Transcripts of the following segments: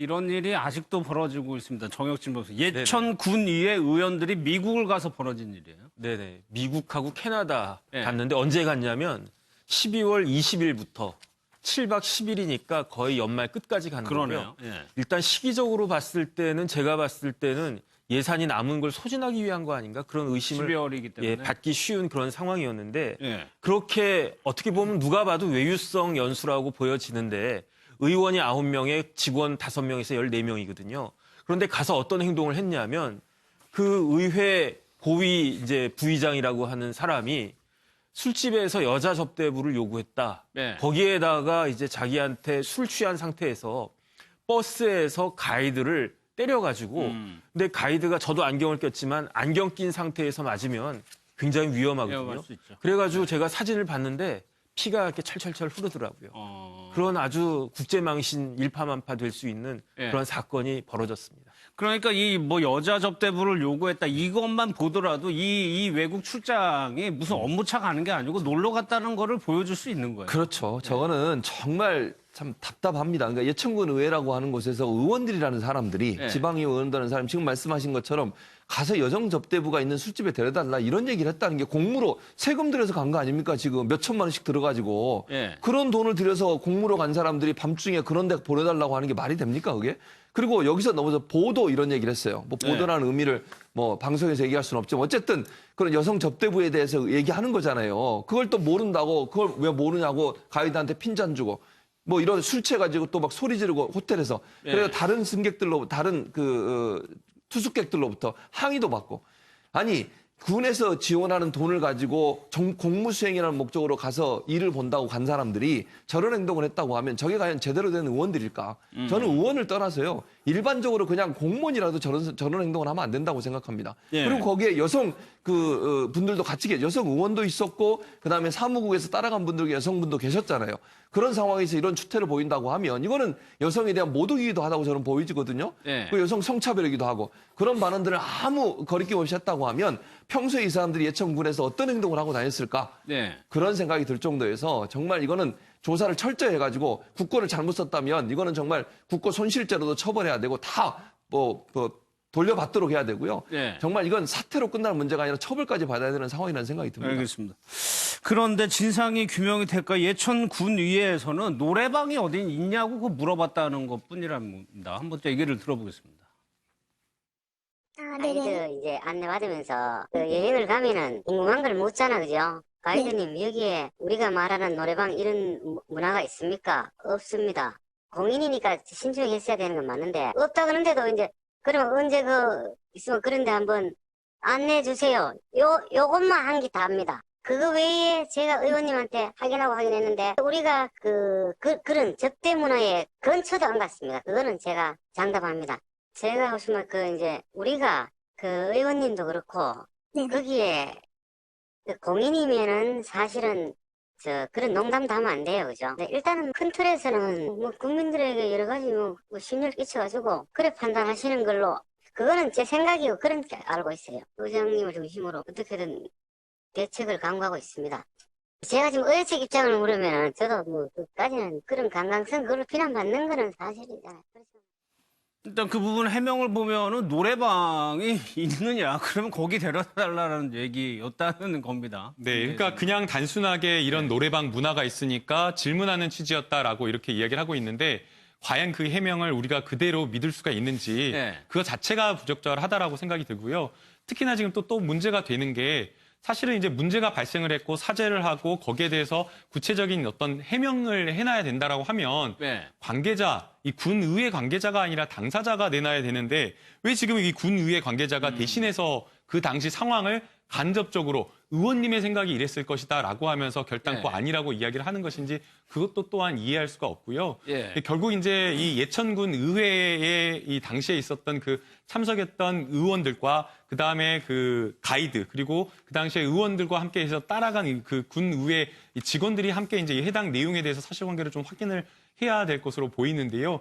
이런 일이 아직도 벌어지고 있습니다. 정혁진 변호사. 예천 군의회 의원들이 미국을 가서 벌어진 일이에요. 네네. 미국하고 캐나다 네. 갔는데 언제 갔냐면 12월 20일부터 7박 10일이니까 거의 연말 끝까지 간 그러네요. 거고요. 예. 일단 시기적으로 봤을 때는 제가 봤을 때는 예산이 남은 걸 소진하기 위한 거 아닌가 그런 의심을 12월이기 때문에. 받기 쉬운 그런 상황이었는데 예. 그렇게 어떻게 보면 누가 봐도 외유성 연수라고 보여지는데 의원이 9명에 직원 5명에서 14명이거든요. 그런데 가서 어떤 행동을 했냐면 그 의회 고위 이제 부의장이라고 하는 사람이 술집에서 여자 접대부를 요구했다. 네. 거기에다가 이제 자기한테 술 취한 상태에서 버스에서 가이드를 때려가지고 근데 가이드가 저도 안경을 꼈지만 안경 낀 상태에서 맞으면 굉장히 위험할 위험하거든요. 수 있죠. 그래가지고 제가 사진을 봤는데 피가 이렇게 철철철 흐르더라고요. 그런 아주 국제망신 일파만파 될 수 있는 예. 그런 사건이 벌어졌습니다. 그러니까 이 뭐 여자 접대부를 요구했다 이것만 보더라도 이 외국 출장이 무슨 업무차 가는 게 아니고 놀러 갔다는 거를 보여줄 수 있는 거예요. 그렇죠. 저거는 정말 참 답답합니다. 그러니까 예천군 의회라고 하는 곳에서 의원들이라는 사람들이 네. 지방의회 의원들이라는 사람이 지금 말씀하신 것처럼 가서 여성 접대부가 있는 술집에 데려달라 이런 얘기를 했다는 게 공무로 세금 들여서 간 거 아닙니까? 지금 몇 천만 원씩 들어가지고 네. 그런 돈을 들여서 공무로 간 사람들이 밤중에 그런 데 보내달라고 하는 게 말이 됩니까 그게? 그리고 여기서 넘어서 보도 이런 얘기를 했어요. 뭐 보도라는 의미를 뭐 방송에서 얘기할 수는 없지만 어쨌든 그런 여성 접대부에 대해서 얘기하는 거잖아요. 그걸 또 모른다고 그걸 왜 모르냐고 가이드한테 핀잔 주고 뭐 이런 술 취해가지고 또 막 소리 지르고 호텔에서 그래서 다른 승객들로 다른 투숙객들로부터 항의도 받고 아니 군에서 지원하는 돈을 가지고 공무 수행이라는 목적으로 가서 일을 본다고 간 사람들이 저런 행동을 했다고 하면 저게 과연 제대로 된 의원들일까? 저는 의원을 떠나서요. 일반적으로 그냥 공무원이라도 저런 행동을 하면 안 된다고 생각합니다. 예. 그리고 거기에 여성 분들도 같이 여성 의원도 있었고 그다음에 사무국에서 따라간 분들 여성분도 계셨잖아요. 그런 상황에서 이런 추태를 보인다고 하면 이거는 여성에 대한 모독이기도 하다고 저는 보이지거든요. 예. 그 여성 성차별이기도 하고 그런 발언들을 아무 거리낌 없이 했다고 하면 평소에 이 사람들이 예천군에서 어떤 행동을 하고 다녔을까? 네. 그런 생각이 들 정도에서 정말 이거는 조사를 철저히 해가지고 국고를 잘못 썼다면 이거는 정말 국고 손실죄로도 처벌해야 되고 다 돌려받도록 해야 되고요. 네. 정말 이건 사태로 끝날 문제가 아니라 처벌까지 받아야 되는 상황이라는 생각이 듭니다. 알겠습니다. 그런데 진상이 규명이 될까 예천 군의회에서는 노래방이 어디 있냐고 물어봤다는 것뿐이랍니다. 한번 또 얘기를 들어보겠습니다. 아, 가이드 이제 안내받으면서 그 여행을 가면은 궁금한 걸 묻잖아, 그죠? 가이드님, 여기에 우리가 말하는 노래방 이런 문화가 있습니까? 없습니다. 공인이니까 신청했어야 되는 건 맞는데 없다 그러는데도 이제 그럼 언제 있으면 그런데 한번 안내해 주세요. 요것만 한 게 다입니다. 그거 외에 제가 의원님한테 확인했는데 우리가 그런 접대 문화에 근처도 안 갔습니다. 그거는 제가 장담합니다. 제가 보시면 이제 우리가 의원님도 그렇고 거기에 공인이면은 사실은 그런 농담도 하면 안 돼요, 그죠? 네, 일단은 큰 틀에서는 뭐 국민들에게 여러 가지 뭐 심려를 끼쳐가지고 그래 판단하시는 걸로 그거는 제 생각이고 그렇게 알고 있어요. 의장님을 중심으로 어떻게든 대책을 강구하고 있습니다. 제가 지금 의회측 입장을 물으면은 저도 뭐 그까지는 그런 강강성 그걸 비난받는 거는 사실이잖아요. 일단 그 부분 해명을 보면은 노래방이 있느냐 그러면 거기 데려다달라는 얘기였다는 겁니다. 네, 그러니까 그냥 단순하게 이런 노래방 문화가 있으니까 질문하는 취지였다라고 이렇게 이야기를 하고 있는데 과연 그 해명을 우리가 그대로 믿을 수가 있는지 그거 자체가 부적절하다라고 생각이 들고요. 특히나 지금 또 문제가 되는 게 사실은 이제 문제가 발생을 했고 사죄를 하고 거기에 대해서 구체적인 어떤 해명을 해놔야 된다라고 하면 관계자, 이 군의회 관계자가 아니라 당사자가 내놔야 되는데 왜 지금 이 군의회 관계자가 대신해서 그 당시 상황을 간접적으로 의원님의 생각이 이랬을 것이다라고 하면서 결단코 아니라고 이야기를 하는 것인지 그것도 또한 이해할 수가 없고요. 결국 이제 이 예천군 의회에 이 당시에 있었던 참석했던 의원들과 그 다음에 가이드 그리고 그 당시에 의원들과 함께 해서 따라간 그 군의회 직원들이 함께 이제 해당 내용에 대해서 사실관계를 좀 확인을 해야 될 것으로 보이는데요.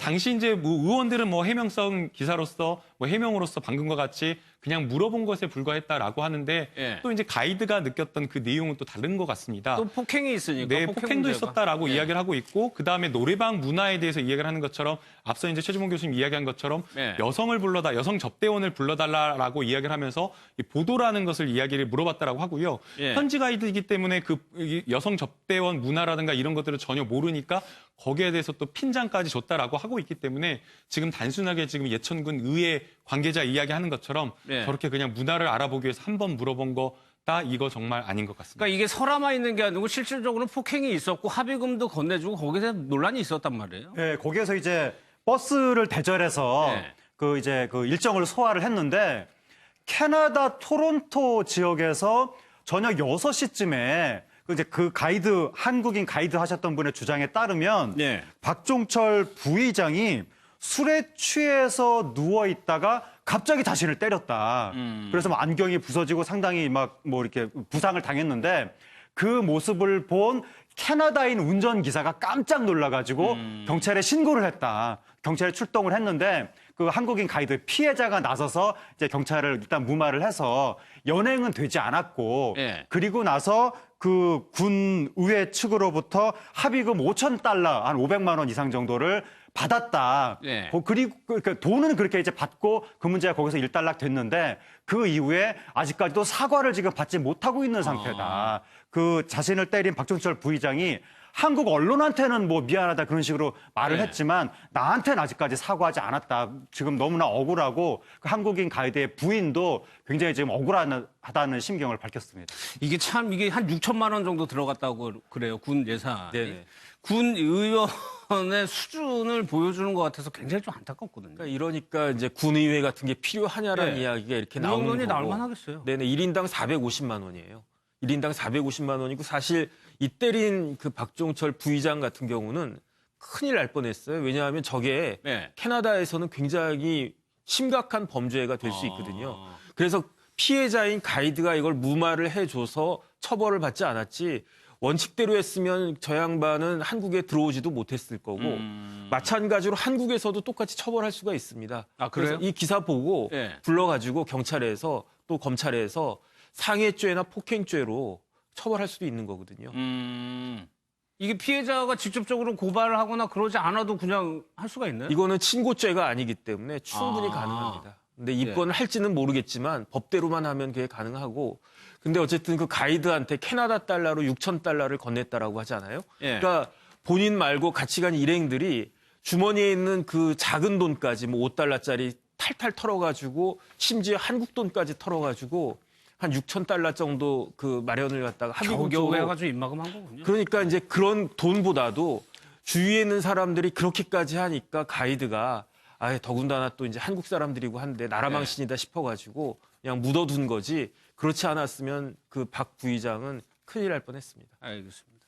당시 이제 의원들은 해명성 기사로서 해명으로서 방금과 같이 그냥 물어본 것에 불과했다라고 하는데 또 이제 가이드가 느꼈던 그 내용은 또 다른 것 같습니다. 또 폭행이 있으니까. 네, 폭행 폭행도 문제가. 있었다라고 네. 이야기를 하고 있고, 그 다음에 노래방 문화에 대해서 이야기를 하는 것처럼 앞서 이제 최주봉 교수님 이야기한 것처럼 네. 여성 접대원을 불러달라라고 이야기를 하면서 이 보도라는 것을 이야기를 물어봤다라고 하고요. 예. 현지 가이드이기 때문에 이 여성 접대원 문화라든가 이런 것들을 전혀 모르니까 거기에 대해서 또 핀잔까지 줬다라고 하고 있기 때문에 지금 단순하게 지금 예천군 의회 관계자 이야기하는 것처럼 네. 저렇게 그냥 문화를 알아보기 위해서 한 번 물어본 거다 이거 정말 아닌 것 같습니다. 그러니까 이게 설화만 있는 게 아니고 실질적으로 폭행이 있었고 합의금도 건네주고 거기서 논란이 있었단 말이에요. 예, 거기에서 이제 버스를 대절해서 네. 그 일정을 소화를 했는데 캐나다 토론토 지역에서 저녁 6시쯤에 그 가이드, 한국인 가이드 하셨던 분의 주장에 따르면 네. 박종철 부의장이 술에 취해서 누워 있다가 갑자기 자신을 때렸다. 그래서 뭐 안경이 부서지고 상당히 막 뭐 이렇게 부상을 당했는데 그 모습을 본 캐나다인 운전기사가 깜짝 놀라가지고 경찰에 신고를 했다. 경찰에 출동을 했는데 그 한국인 가이드 피해자가 나서서 이제 경찰을 일단 무마를 해서 연행은 되지 않았고 예. 그리고 나서 그 군 의회 측으로부터 합의금 5,000달러, 한 500만 원 이상 정도를 받았다. 예. 그리고 그 돈은 그렇게 이제 받고 그 문제가 거기서 일단락 됐는데 그 이후에 아직까지도 사과를 지금 받지 못하고 있는 상태다. 그 자신을 때린 박종철 부의장이 한국 언론한테는 뭐 미안하다 그런 식으로 말을 네. 했지만 나한테는 아직까지 사과하지 않았다. 지금 너무나 억울하고 그 한국인 가이드의 부인도 굉장히 지금 억울하다는 심경을 밝혔습니다. 이게 한 6천만 원 정도 들어갔다고 그래요. 군 예산. 네네. 군 의원의 수준을 보여주는 것 같아서 굉장히 좀 안타깝거든요. 그러니까 이제 군의회 같은 게 필요하냐라는 네. 이야기가 이렇게 이 나오는 정도는 거고. 나올 만하겠어요. 네네, 1인당 450만 원이에요. 1인당 450만 원이고 사실 이 때린 그 박종철 부의장 같은 경우는 큰일 날 뻔했어요. 왜냐하면 저게 네. 캐나다에서는 굉장히 심각한 범죄가 될 수 있거든요. 그래서 피해자인 가이드가 이걸 무마를 해줘서 처벌을 받지 않았지 원칙대로 했으면 저 양반은 한국에 들어오지도 못했을 거고 마찬가지로 한국에서도 똑같이 처벌할 수가 있습니다. 아, 그래요? 그래서 이 기사 보고 네. 불러가지고 경찰에서 또 검찰에서 상해죄나 폭행죄로 처벌할 수도 있는 거거든요. 이게 피해자가 직접적으로 고발을 하거나 그러지 않아도 그냥 할 수가 있나요? 이거는 친고죄가 아니기 때문에 충분히 아. 가능합니다. 근데 입건을 할지는 모르겠지만 법대로만 하면 그게 가능하고 근데 어쨌든 그 가이드한테 캐나다 달러로 6,000달러를 건넸다라고 하잖아요. 예. 그러니까 본인 말고 같이 간 일행들이 주머니에 있는 그 작은 돈까지 뭐 5달러짜리 탈탈 털어가지고 심지어 한국 돈까지 털어가지고 한 6,000달러 정도 그 마련을 갖다가 합의금 겨우겨우 쪽으로 해가지고 입막음한 거군요. 그러니까 이제 그런 돈보다도 주위에 있는 사람들이 그렇게까지 하니까 가이드가 아예 더군다나 또 이제 한국 사람들이고 한데 나라 망신이다 싶어가지고 그냥 묻어둔 거지 그렇지 않았으면 그 박 부의장은 큰일 날 뻔했습니다. 알겠습니다.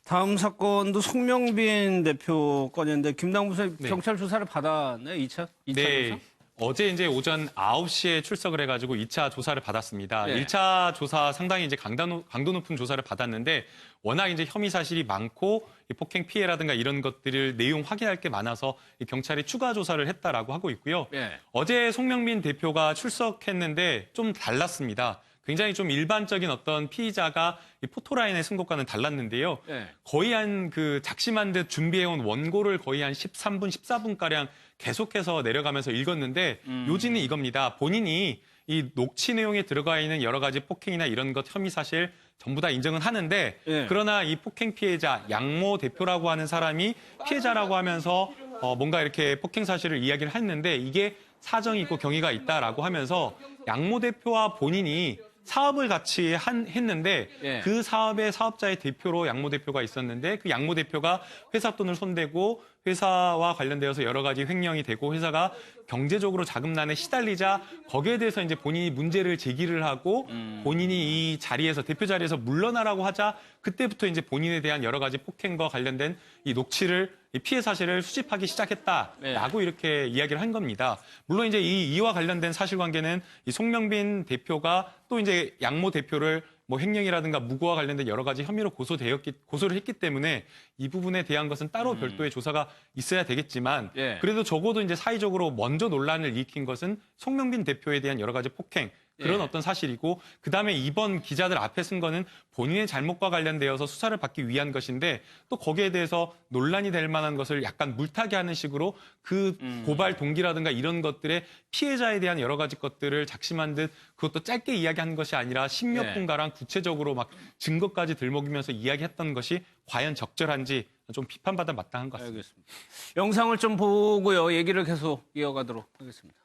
다음 사건도 송명빈 대표 건인데 김남국 선생 네. 경찰 조사를 받았네 2차 네. 조사? 어제 이제 오전 9시에 출석을 해가지고 2차 조사를 받았습니다. 네. 1차 조사 상당히 이제 강도 높은 조사를 받았는데 워낙 이제 혐의 사실이 많고 이 폭행 피해라든가 이런 것들을 내용 확인할 게 많아서 이 경찰이 추가 조사를 했다라고 하고 있고요. 네. 어제 송명민 대표가 출석했는데 좀 달랐습니다. 굉장히 좀 일반적인 어떤 피의자가 이 포토라인의 승급과는 달랐는데요. 네. 거의 한 그 작심한 듯 준비해온 원고를 거의 한 13분, 14분가량 계속해서 내려가면서 읽었는데 요지는 이겁니다. 본인이 이 녹취 내용에 들어가 있는 여러 가지 폭행이나 이런 것 혐의 사실 전부 다 인정은 하는데 예. 그러나 이 폭행 피해자 양모 대표라고 하는 사람이 피해자라고 하면서 뭔가 이렇게 폭행 사실을 이야기를 했는데 이게 사정이 있고 경위가 있다라고 하면서 양모 대표와 본인이 사업을 같이 했는데 예. 그 사업의 사업자의 대표로 양모 대표가 있었는데 그 양모 대표가 회사 돈을 손대고 회사와 관련되어서 여러 가지 횡령이 되고 회사가 경제적으로 자금난에 시달리자 거기에 대해서 이제 본인이 문제를 제기를 하고 본인이 이 자리에서 대표 자리에서 물러나라고 하자 그때부터 이제 본인에 대한 여러 가지 폭행과 관련된 이 녹취를 이 피해 사실을 수집하기 시작했다라고 이렇게 이야기를 한 겁니다. 물론 이제 이와 관련된 사실관계는 이 송명빈 대표가 또 이제 양모 대표를 뭐 횡령이라든가 무고와 관련된 여러 가지 혐의로 고소를 했기 때문에 이 부분에 대한 것은 따로 별도의 조사가 있어야 되겠지만 예. 그래도 적어도 이제 사회적으로 먼저 논란을 일으킨 것은 송명빈 대표에 대한 여러 가지 폭행 그런 예. 어떤 사실이고 그다음에 이번 기자들 앞에 쓴 거는 본인의 잘못과 관련되어서 수사를 받기 위한 것인데 또 거기에 대해서 논란이 될 만한 것을 약간 물타기 하는 식으로 그 고발 동기라든가 이런 것들의 피해자에 대한 여러 가지 것들을 작심한 듯 그것도 짧게 이야기한 것이 아니라 10몇 예. 분가량 구체적으로 막 증거까지 들먹이면서 이야기했던 것이 과연 적절한지 좀 비판받아 마땅한 것 같습니다. 알겠습니다. 영상을 좀 보고요. 얘기를 계속 이어가도록 하겠습니다.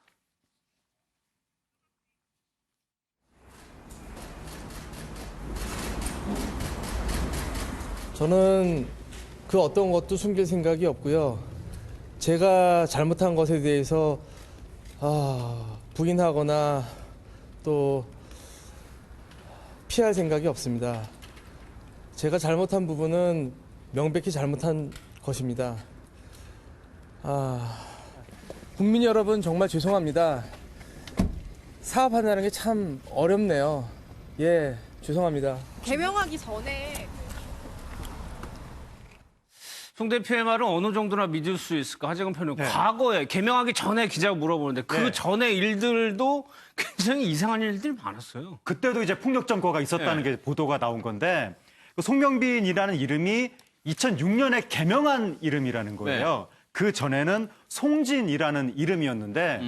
저는 그 어떤 것도 숨길 생각이 없고요. 제가 잘못한 것에 대해서 부인하거나 또 피할 생각이 없습니다. 제가 잘못한 부분은 명백히 잘못한 것입니다. 국민 여러분 정말 죄송합니다. 사업한다는 게 참 어렵네요. 예, 죄송합니다. 개명하기 전에 송 대표의 말은 어느 정도나 믿을 수 있을까? 하재근 편은 과거에 개명하기 전에 기자가 물어보는데 그 전에 일들도 굉장히 이상한 일들이 많았어요. 그때도 이제 폭력 점거가 있었다는 게 보도가 나온 건데 그 송명빈이라는 이름이 2006년에 개명한 이름이라는 거예요. 그 전에는 송진이라는 이름이었는데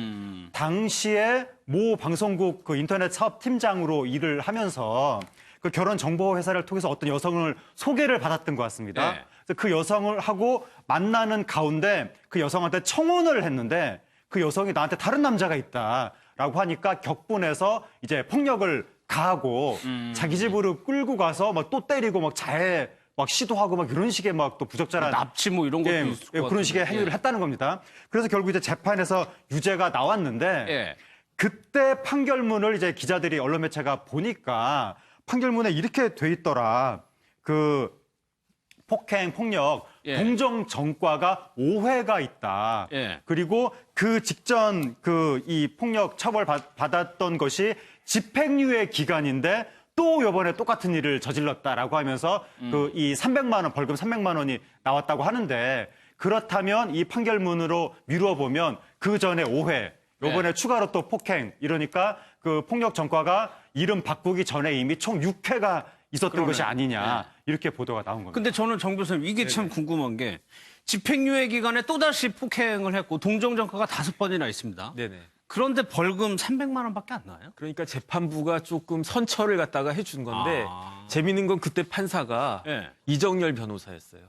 당시에 모 방송국 그 인터넷 사업팀장으로 일을 하면서 그 결혼 정보 회사를 통해서 어떤 여성을 소개를 받았던 것 같습니다. 그래서 그 여성을 하고 만나는 가운데 그 여성한테 청혼을 했는데 그 여성이 나한테 다른 남자가 있다라고 하니까 격분해서 이제 폭력을 가하고 자기 집으로 끌고 가서 막 또 때리고 막 자해 막 시도하고 막 이런 식의 막 또 부적절한 납치 뭐 이런 것도 있을 것 그런 같은데. 식의 행위를 했다는 겁니다. 그래서 결국 이제 재판에서 유죄가 나왔는데 그때 판결문을 이제 기자들이 언론 매체가 보니까 판결문에 이렇게 돼 있더라. 그 폭행, 폭력, 동정 전과가 5회가 있다. 그리고 그 직전 그 이 폭력 처벌 받았던 것이 집행유예 기간인데 또 이번에 똑같은 일을 저질렀다라고 하면서 그 이 300만 원 벌금 300만 원이 나왔다고 하는데 그렇다면 이 판결문으로 미루어 보면 그 전에 5회 이번에 추가로 또 폭행 이러니까 그 폭력 전과가 이름 바꾸기 전에 이미 총 6회가 있었던 것이 아니냐 이렇게 보도가 나온 겁니다. 근데 저는 정 교수님 이게 참 궁금한 게 집행유예 기간에 또다시 폭행을 했고 동정전과가 5번이나 있습니다. 네네. 그런데 벌금 300만 원밖에 안 나와요? 그러니까 재판부가 조금 선처를 갖다가 해준 건데 재밌는 건 그때 판사가 이정열 변호사였어요.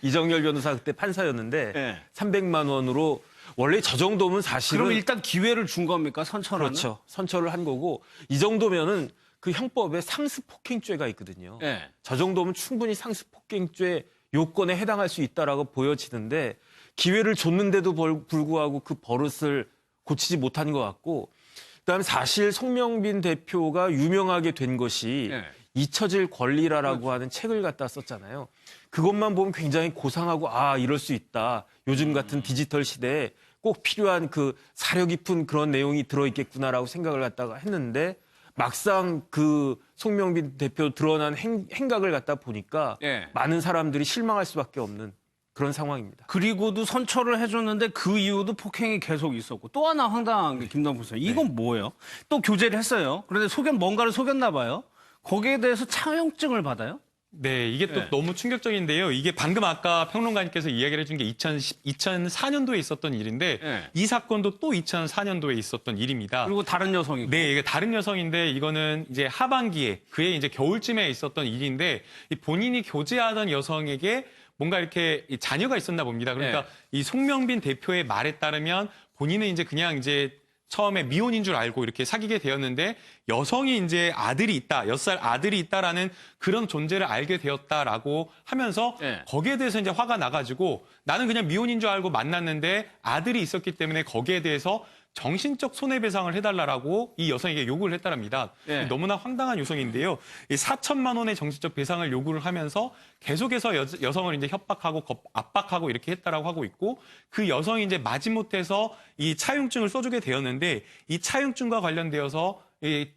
이정열 변호사 그때 판사였는데 300만 원으로 원래 저 정도면 사실은 그럼 일단 기회를 준 겁니까? 선처는? 그렇죠. 선처를 한 거고 이 정도면은 그 형법에 상습폭행죄가 있거든요. 저 정도면 충분히 상습폭행죄 요건에 해당할 수 있다라고 보여지는데 기회를 줬는데도 불구하고 그 버릇을 고치지 못한 것 같고 그다음에 사실 송명빈 대표가 유명하게 된 것이 잊혀질 권리라라고 하는 책을 갖다 썼잖아요. 그것만 보면 굉장히 고상하고 이럴 수 있다. 요즘 같은 디지털 시대에 꼭 필요한 그 사려 깊은 그런 내용이 들어있겠구나라고 생각을 갖다가 했는데 막상 그 송명빈 대표 드러난 행각을 갖다 보니까 많은 사람들이 실망할 수밖에 없는 그런 상황입니다. 그리고도 선처를 해줬는데 그 이후도 폭행이 계속 있었고 또 하나 황당한 게 김동훈 선생 이건 뭐예요? 또 교제를 했어요. 그런데 뭔가를 속였나 봐요. 거기에 대해서 차용증을 받아요? 네, 이게 또 너무 충격적인데요. 이게 방금 아까 평론가님께서 이야기를 해준 게 2004년도에 있었던 일인데 이 사건도 또 2004년도에 있었던 일입니다. 그리고 다른 여성이고. 네, 이게 다른 여성인데 이거는 이제 하반기에 그의 이제 겨울쯤에 있었던 일인데 본인이 교제하던 여성에게 뭔가 이렇게 자녀가 있었나 봅니다. 그러니까 이 송명빈 대표의 말에 따르면 본인은 이제 그냥 이제 처음에 미혼인 줄 알고 이렇게 사귀게 되었는데 여성이 이제 아들이 있다, 6살 아들이 있다라는 그런 존재를 알게 되었다라고 하면서 거기에 대해서 이제 화가 나가지고 나는 그냥 미혼인 줄 알고 만났는데 아들이 있었기 때문에 거기에 대해서 정신적 손해배상을 해달라고 이 여성에게 요구를 했다랍니다. 너무나 황당한 요성인데요. 4천만 원의 정신적 배상을 요구를 하면서 계속해서 여성을 이제 협박하고 압박하고 이렇게 했다라고 하고 있고 그 여성이 이제 마지못해서 이 차용증을 써주게 되었는데 이 차용증과 관련되어서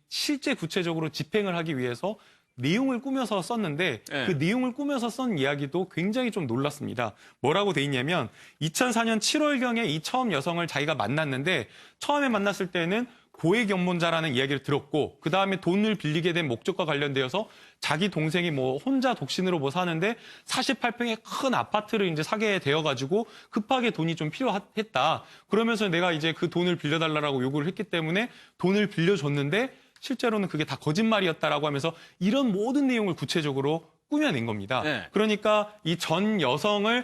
실제 구체적으로 집행을 하기 위해서 내용을 꾸며서 썼는데 그 내용을 꾸며서 쓴 이야기도 굉장히 좀 놀랐습니다. 뭐라고 돼 있냐면 2004년 7월경에 이 처음 여성을 자기가 만났는데 처음에 만났을 때는 고액연봉자라는 이야기를 들었고 그다음에 돈을 빌리게 된 목적과 관련되어서 자기 동생이 뭐 혼자 독신으로 뭐 사는데 48평의 큰 아파트를 이제 사게 되어가지고 급하게 돈이 좀 필요했다. 그러면서 내가 이제 그 돈을 빌려달라고 요구를 했기 때문에 돈을 빌려줬는데 실제로는 그게 다 거짓말이었다라고 하면서 이런 모든 내용을 구체적으로 꾸며낸 겁니다. 네. 그러니까 이 전 여성에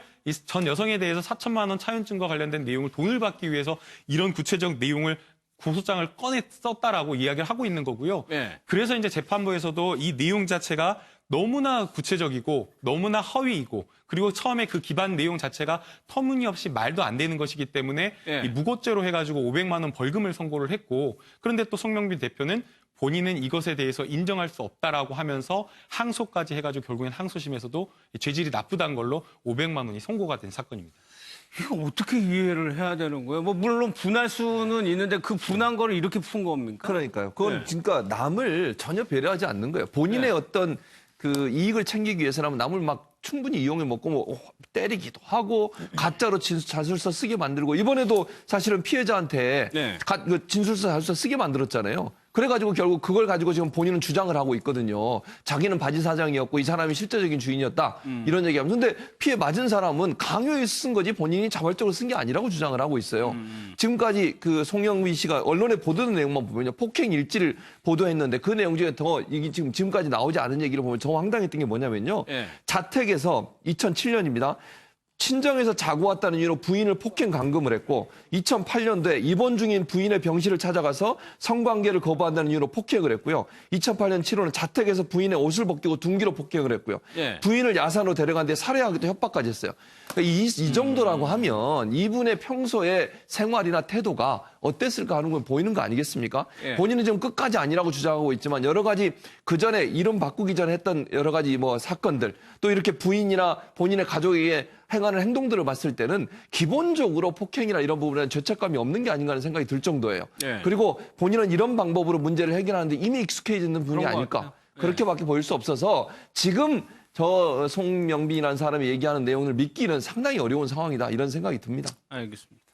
대해서 4천만 원 차용증과 관련된 내용을 돈을 받기 위해서 이런 구체적 내용을 고소장을 꺼내 썼다라고 이야기를 하고 있는 거고요. 네. 그래서 이제 재판부에서도 이 내용 자체가 너무나 구체적이고 너무나 허위이고 그리고 처음에 그 기반 내용 자체가 터무니없이 말도 안 되는 것이기 때문에 네. 이 무고죄로 해가지고 500만 원 벌금을 선고를 했고 그런데 또 송명빈 대표는 본인은 이것에 대해서 인정할 수 없다라고 하면서 항소까지 해가지고 결국엔 항소심에서도 죄질이 나쁘다는 걸로 500만 원이 선고가 된 사건입니다. 이거 어떻게 이해를 해야 되는 거예요? 뭐 물론 분할 수는 있는데 그 분한 거를 이렇게 푼 겁니까? 그러니까요. 그건 네. 그러니까 남을 전혀 배려하지 않는 거예요. 본인의 네. 어떤 그 이익을 챙기기 위해서라면 남을 막 충분히 이용해 먹고 뭐 때리기도 하고 가짜로 자술서 쓰게 만들고 이번에도 사실은 피해자한테 네. 그 진술서 자술서 쓰게 만들었잖아요. 그래가지고 결국 그걸 가지고 지금 본인은 주장을 하고 있거든요. 자기는 바지 사장이었고 이 사람이 실제적인 주인이었다. 이런 얘기하면. 근데 피해 맞은 사람은 강요해서 쓴 거지 본인이 자발적으로 쓴 게 아니라고 주장을 하고 있어요. 지금까지 그 송영민 씨가 언론에 보도된 내용만 보면요. 폭행 일지를 보도했는데 그 내용 중에 더 이게 지금까지 나오지 않은 얘기를 보면 더 황당했던 게 뭐냐면요. 예. 자택에서 2007년입니다. 친정에서 자고 왔다는 이유로 부인을 폭행 감금을 했고 2008년도에 입원 중인 부인의 병실을 찾아가서 성관계를 거부한다는 이유로 폭행을 했고요. 2008년 7월은 자택에서 부인의 옷을 벗기고 둔기로 폭행을 했고요. 예. 부인을 야산으로 데려갔는데 살해하기도 협박까지 했어요. 그러니까 이 정도라고 하면 이분의 평소의 생활이나 태도가 어땠을까 하는 건 보이는 거 아니겠습니까? 예. 본인은 지금 끝까지 아니라고 주장하고 있지만 여러 가지 그 전에 이름 바꾸기 전에 했던 여러 가지 뭐 사건들 또 이렇게 부인이나 본인의 가족에게 행하는 행동들을 봤을 때는 기본적으로 폭행이나 이런 부분에는 죄책감이 없는 게 아닌가 하는 생각이 들 정도예요. 예. 그리고 본인은 이런 방법으로 문제를 해결하는데 이미 익숙해져 있는 분이 그런 것 아닐까. 같아요. 예. 그렇게밖에 보일 수 없어서 지금 저 송명빈이라는 사람이 얘기하는 내용을 믿기는 상당히 어려운 상황이다. 이런 생각이 듭니다. 알겠습니다.